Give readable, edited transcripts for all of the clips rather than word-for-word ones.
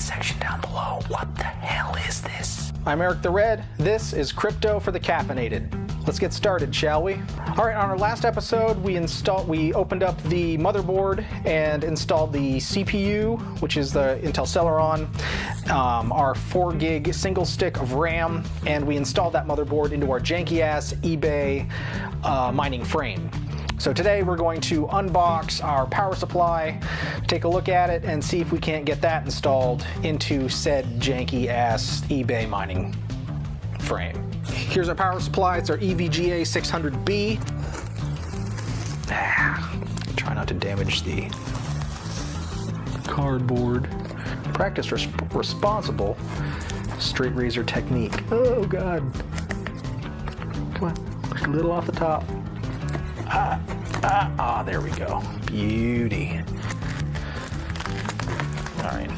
section down below. What the hell is this? I'm Eric the Red. This is Crypto for the Caffeinated. Let's get started, shall we? All right, on our last episode, we opened up the motherboard and installed the CPU, which is the Intel Celeron, our 4 gig single stick of RAM, and we installed that motherboard into our janky-ass eBay mining frame. So today we're going to unbox our power supply, take a look at it, and see if we can't get that installed into said janky-ass eBay mining frame. Here's our power supply. It's our EVGA 600B. Try not to damage the cardboard. Practice responsible straight razor technique. Oh God. Come on, just a little off the top. There we go. Beauty. All right.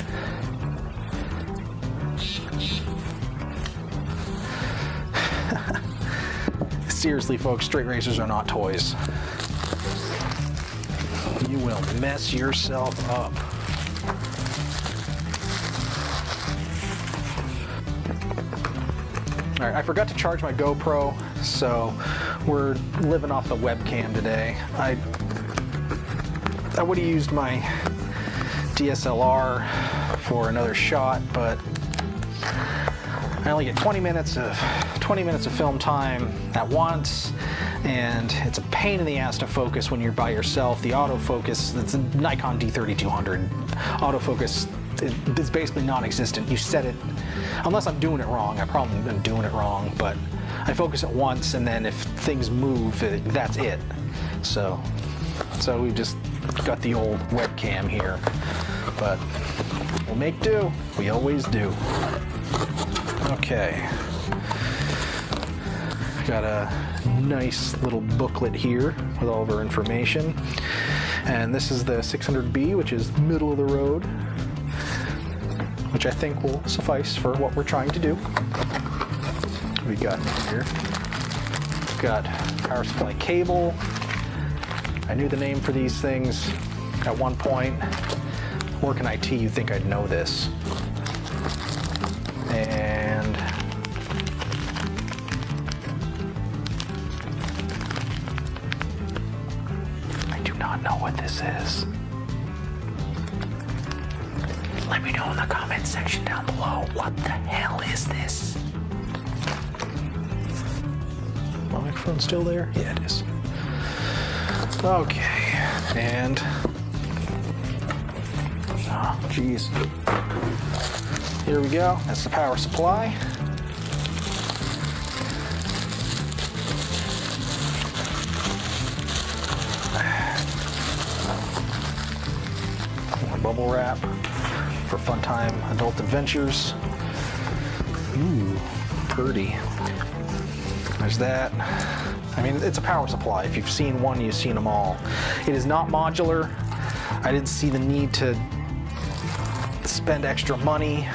Seriously, folks, straight razors are not toys. You will mess yourself up. All right, I forgot to charge my GoPro, so we're living off the webcam today. I would have used my DSLR for another shot, but I only get 20 minutes of film time at once, and it's a pain in the ass to focus when you're by yourself. The autofocus, it's a Nikon D3200. Autofocus is basically non-existent. You set it, unless I'm doing it wrong. I probably been doing it wrong, but I focus it once, and then if things move, that's it. So we've just got the old webcam here, but we'll make do. We always do. Okay. Got a nice little booklet here with all of our information. And this is the 600B, which is middle of the road, which I think will suffice for what we're trying to do. What we got here? We've got power supply cable. I knew the name for these things at one point. Work in IT, you'd think I'd know this. And I do not know what this is. Let me know in the comment section down below. What the hell is this? My microphone still there? Yeah, it is. Okay, and geez. Here we go. That's the power supply. More bubble wrap for fun time adult adventures. Ooh, pretty. There's that. I mean, it's a power supply. If you've seen one, you've seen them all. It is not modular. I didn't see the need to spend extra money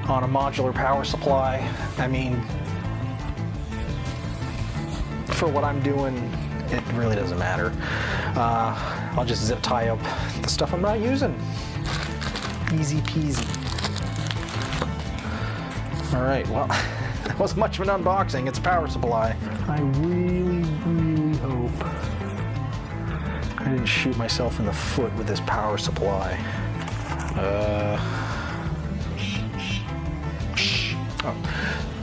on a modular power supply. I mean, for what I'm doing, it really doesn't matter. I'll just zip tie up the stuff I'm not using. Easy peasy. All right, well, that wasn't much of an unboxing. It's a power supply. I really, really hope I didn't shoot myself in the foot with this power supply. Oh,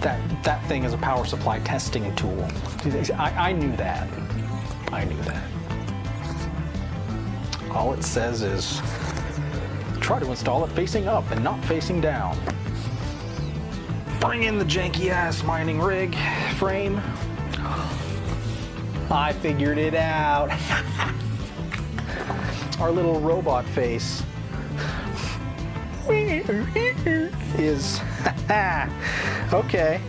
that thing is a power supply testing tool. I knew that. I knew that. All it says is try to install it facing up and not facing down. Bring in the janky-ass mining rig frame. I figured it out. Our little robot face is okay.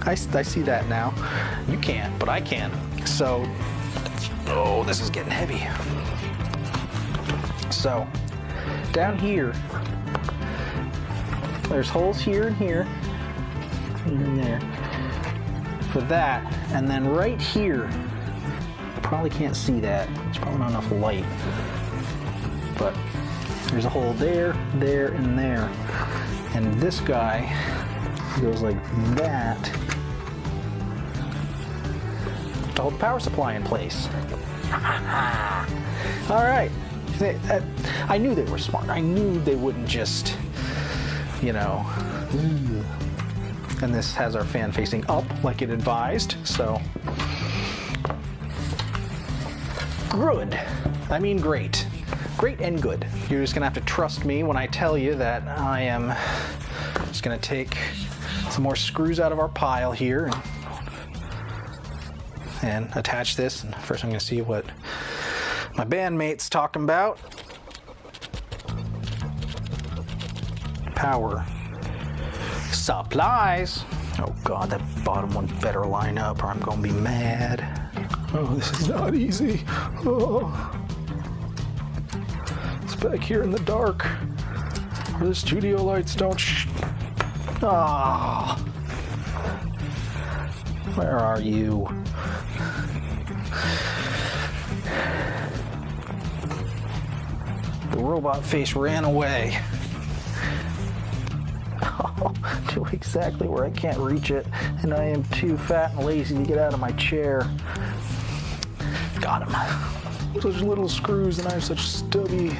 I see that now. You can't, but I can. So, oh, this is getting heavy. So, down here, there's holes here and here, and there, for that, and then right here, I probably can't see that. There's probably not enough light, but There's a hole there, there, and there. And this guy goes like that to hold the power supply in place. All right. I knew they were smart. I knew they wouldn't just, you know. And this has our fan facing up like it advised, so. Good. I mean great. Great and good. You're just gonna have to trust me when I tell you that I am just gonna take some more screws out of our pile here and attach this. And first I'm gonna see what my bandmate's talking about. Power supplies. Oh God, that bottom one better line up or I'm gonna be mad. Oh, this is not easy. Oh. It's back here in the dark where the studio lights don't Ah. Where are you? The robot face ran away. Oh, to exactly where I can't reach it, and I am too fat and lazy to get out of my chair. Got him. Such little screws, and I have such stubby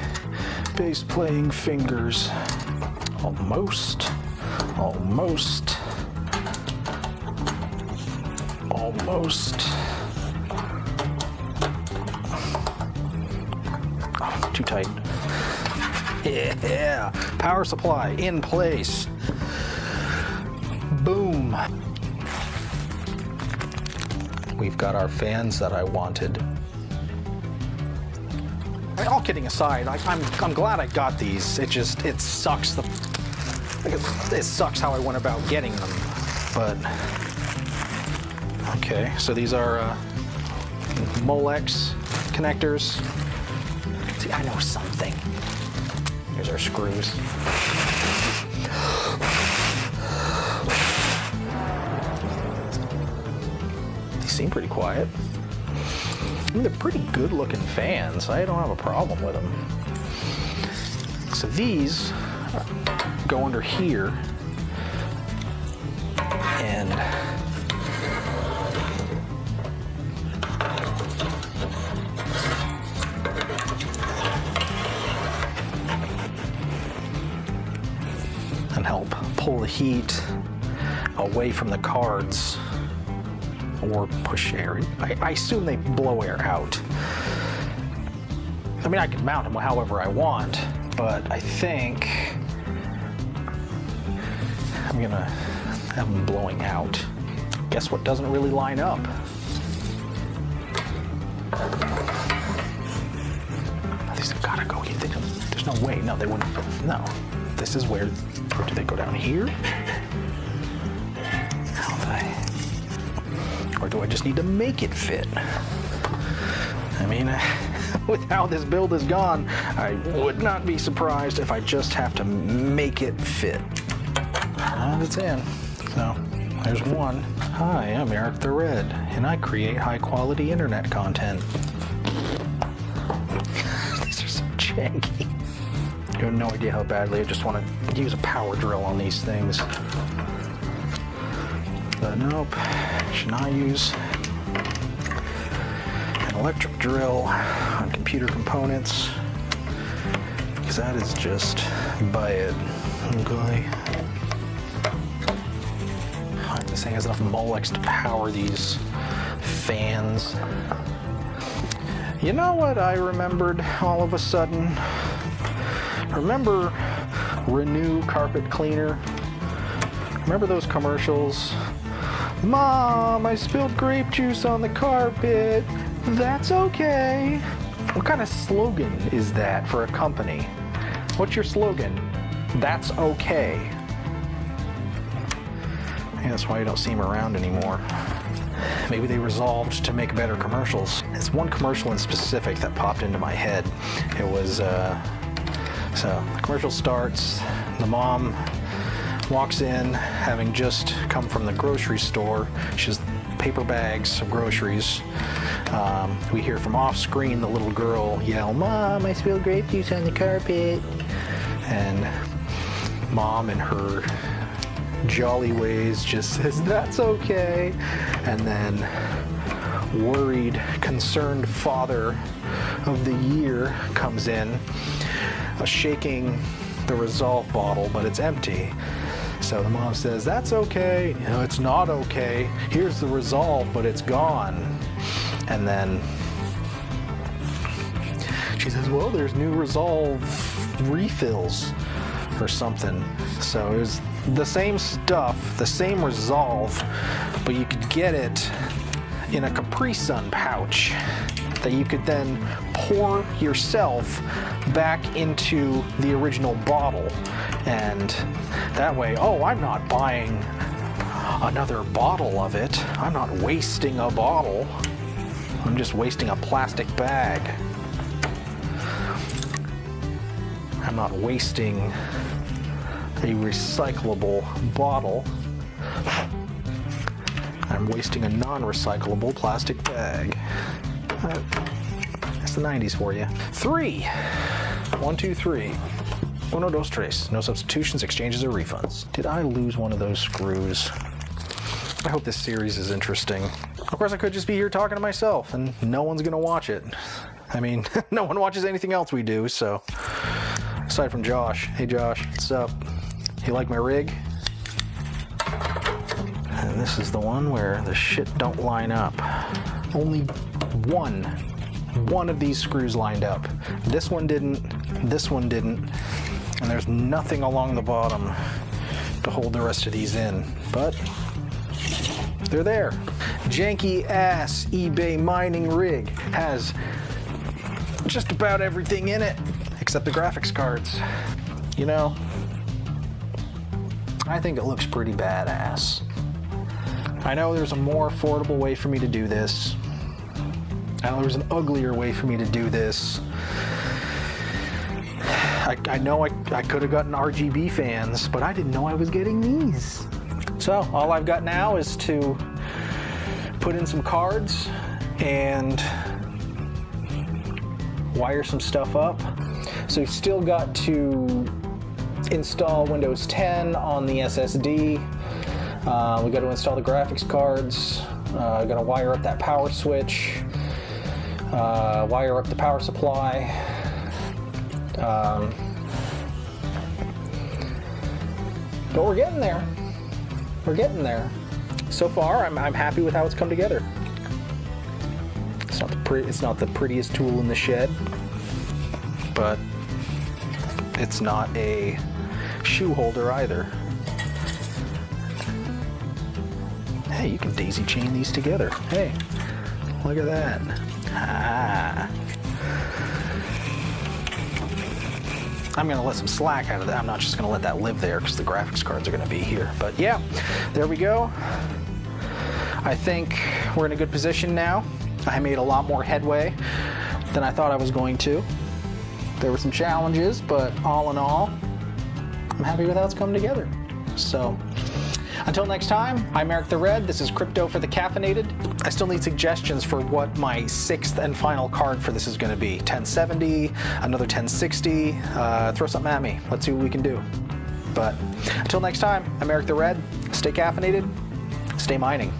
bass playing fingers. Almost. Almost. Almost. Oh, too tight. Yeah, power supply in place. Boom. We've got our fans that I wanted. I mean, all kidding aside, I'm glad I got these. It sucks it sucks how I went about getting them. But okay, so these are Molex connectors. See, I know something. Here's our screws. They seem pretty quiet. I mean, they're pretty good looking fans. I don't have a problem with them. So these go under here and help pull the heat away from the cards or push air. I assume they blow air out. I mean, I can mount them however I want, but I think I'm gonna have them blowing out. Guess what doesn't really line up? These have gotta go. There's no way. No, they wouldn't. No. This is where. Or do they go down here? How do I? Or do I just need to make it fit? I mean, with how this build is gone, I would not be surprised if I just have to make it fit. And it's in. So, there's one. Hi, I'm Eric the Red, and I create high-quality internet content. These are so janky. You have no idea how badly I just want to use a power drill on these things. But nope, should not use an electric drill on computer components because that is just bad. Okay. This thing has enough Molex to power these fans. You know what I remembered all of a sudden? Remember Renew carpet cleaner? Remember those commercials? Mom, I spilled grape juice on the carpet. That's okay. What kind of slogan is that for a company? What's your slogan? That's okay. Maybe that's why you don't see them around anymore. Maybe they resolved to make better commercials. It's one commercial in specific that popped into my head. It was, so the commercial starts, the mom walks in having just come from the grocery store. She has paper bags of groceries. We hear from off screen the little girl yell, "Mom, I spilled grape juice on the carpet." And Mom in her jolly ways just says, "That's okay." And then worried, concerned father of the year comes in, shaking the Resolve bottle, but it's empty. So the mom says, "That's okay." "No, it's not okay. Here's the Resolve, but it's gone." And then she says, "Well, there's new Resolve refills or something." So it was the same stuff, the same Resolve, but you could get it in a Capri Sun pouch that you could then pour yourself back into the original bottle. And that way, oh, I'm not buying another bottle of it. I'm not wasting a bottle. I'm just wasting a plastic bag. I'm not wasting a recyclable bottle. I'm wasting a non-recyclable plastic bag. That's the 90s for you. 3. 1, 2, 3. Uno, dos, tres. No substitutions, exchanges, or refunds. Did I lose one of those screws? I hope this series is interesting. Of course, I could just be here talking to myself, and no one's gonna watch it. I mean, no one watches anything else we do, so. Aside from Josh. Hey Josh, what's up? You like my rig? And this is the one where the shit don't line up. Only one of these screws lined up. This one didn't, this one didn't, and there's nothing along the bottom to hold the rest of these in, but they're there. Janky-ass eBay mining rig has just about everything in it except the graphics cards. You know, I think it looks pretty badass. I know there's a more affordable way for me to do this. I know there's an uglier way for me to do this. I know I could have gotten RGB fans, but I didn't know I was getting these. So all I've got now is to put in some cards and wire some stuff up. So we've still got to install Windows 10 on the SSD. We got to install the graphics cards. Got to wire up that power switch. Wire up the power supply. But we're getting there. We're getting there. So far, I'm happy with how it's come together. It's not the prettiest tool in the shed, but it's not a shoe holder either. Hey, you can daisy chain these together. Hey, look at that. Ah. I'm gonna let some slack out of that. I'm not just gonna let that live there because the graphics cards are gonna be here. But yeah, there we go. I think we're in a good position now. I made a lot more headway than I thought I was going to. There were some challenges, but all in all, I'm happy with how it's come together. So, until next time, I'm Eric the Red. This is Crypto for the Caffeinated. I still need suggestions for what my 6th and final card for this is going to be. 1070, another 1060. Throw something at me. Let's see what we can do. But until next time, I'm Eric the Red. Stay caffeinated. Stay mining.